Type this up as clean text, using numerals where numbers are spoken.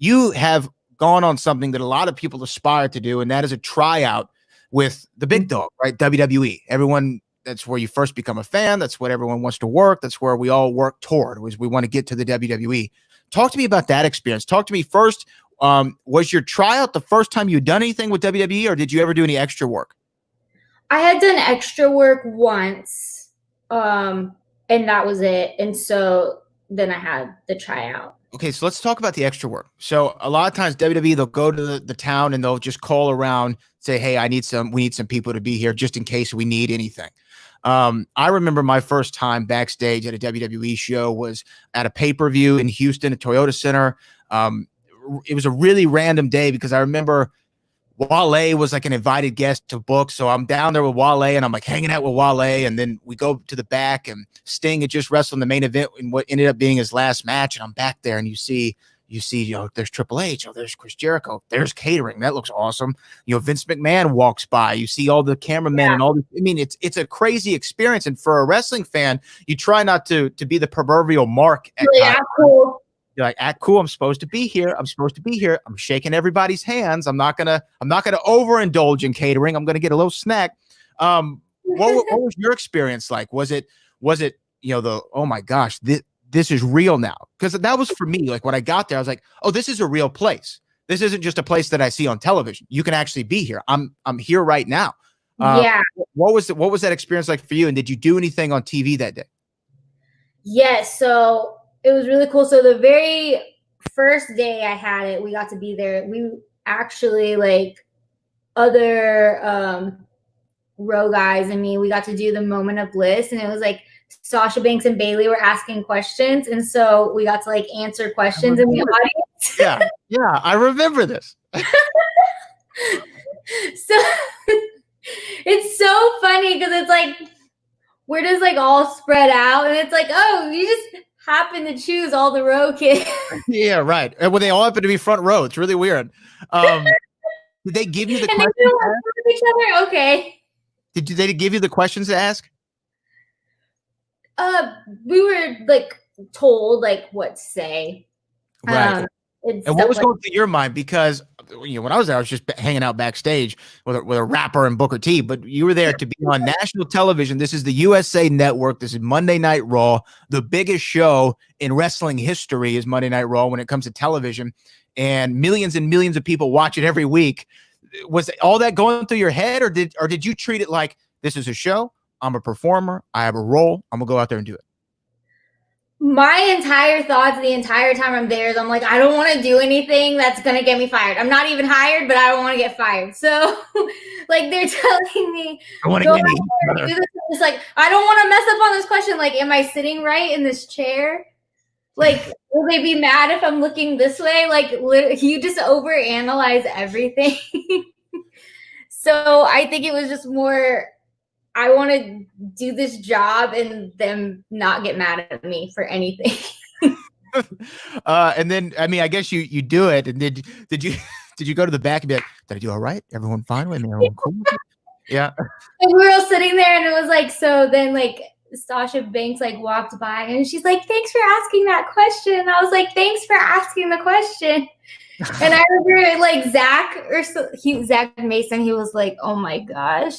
you have gone on something that a lot of people aspire to do, and that is a tryout with the big dog, right? WWE. Everyone, that's where you first become a fan. That's what everyone wants to work. That's where we all work toward, was we want to get to the WWE. Talk to me about that experience. Talk to me first. Was your tryout the first time you'd done anything with WWE, or did you ever do any extra work? I had done extra work once, and that was it. And so then I had the tryout. Okay, so let's talk about the extra work. So a lot of times WWE, they'll go to the town and they'll just call around, say, hey, we need some people to be here just in case we need anything. I remember my first time backstage at a WWE show was at a pay-per-view in Houston at Toyota Center. It was a really random day because I remember Wale was like an invited guest to book. So I'm down there with Wale and I'm like hanging out with Wale. And then we go to the back and Sting had just wrestled in the main event in what ended up being his last match. And I'm back there and you see, there's Triple H. Oh, there's Chris Jericho. There's catering. That looks awesome. Vince McMahon walks by. You see all the cameramen and all this. I mean, it's a crazy experience. And for a wrestling fan, you try not to be the proverbial mark. Cool. You're like, cool. I'm supposed to be here. I'm shaking everybody's hands. I'm not gonna overindulge in catering. I'm gonna get a little snack. What was your experience like? Was it oh my gosh, this is real now? Because that was for me. Like when I got there, I was like, oh, this is a real place. This isn't just a place that I see on television. You can actually be here. I'm here right now. Yeah. What was that experience like for you? And did you do anything on TV that day? Yes. So it was really cool. So the very first day I had it, we got to be there. We actually, like other row guys and me, we got to do the moment of bliss, and it was like Sasha Banks and Bailey were asking questions, and so we got to like answer questions in the audience. Yeah, I remember this. So it's so funny because it's like we're just like all spread out, and it's like, oh, you just happen to choose all the row kids. Yeah, right. Well, they all happen to be front row. It's really weird. Did they give you the questions to ask? Each other? Okay. Did they give you the questions to ask? We were like told like what to say. Right. And what was going through your mind? Because when I was there, I was just hanging out backstage with a rapper and Booker T. But you were there to be on national television. This is the USA Network. This is Monday Night Raw. The biggest show in wrestling history is Monday Night Raw when it comes to television, and millions of people watch it every week. Was all that going through your head, or did you treat it like this is a show? I'm a performer. I have a role. I'm gonna go out there and do it. My entire thoughts the entire time I'm there is I'm like, I don't want to do anything that's going to get me fired. I'm not even hired, but I don't want to get fired. So like they're telling me, I want to get me. It's like, I don't want to mess up on this question. Like, am I sitting right in this chair? Like, will they be mad if I'm looking this way? Like, you just overanalyze everything. So I think it was just more, I want to do this job and them not get mad at me for anything. And then, I mean, I guess you do it. And did you go to the back and be like, did I do all right? Everyone fine with me? Everyone cool? Yeah. And we were all sitting there and it was like, so then like Sasha Banks like walked by and she's like, thanks for asking that question. And I was like, thanks for asking the question. And I remember like Zach Mason, he was like, oh my gosh.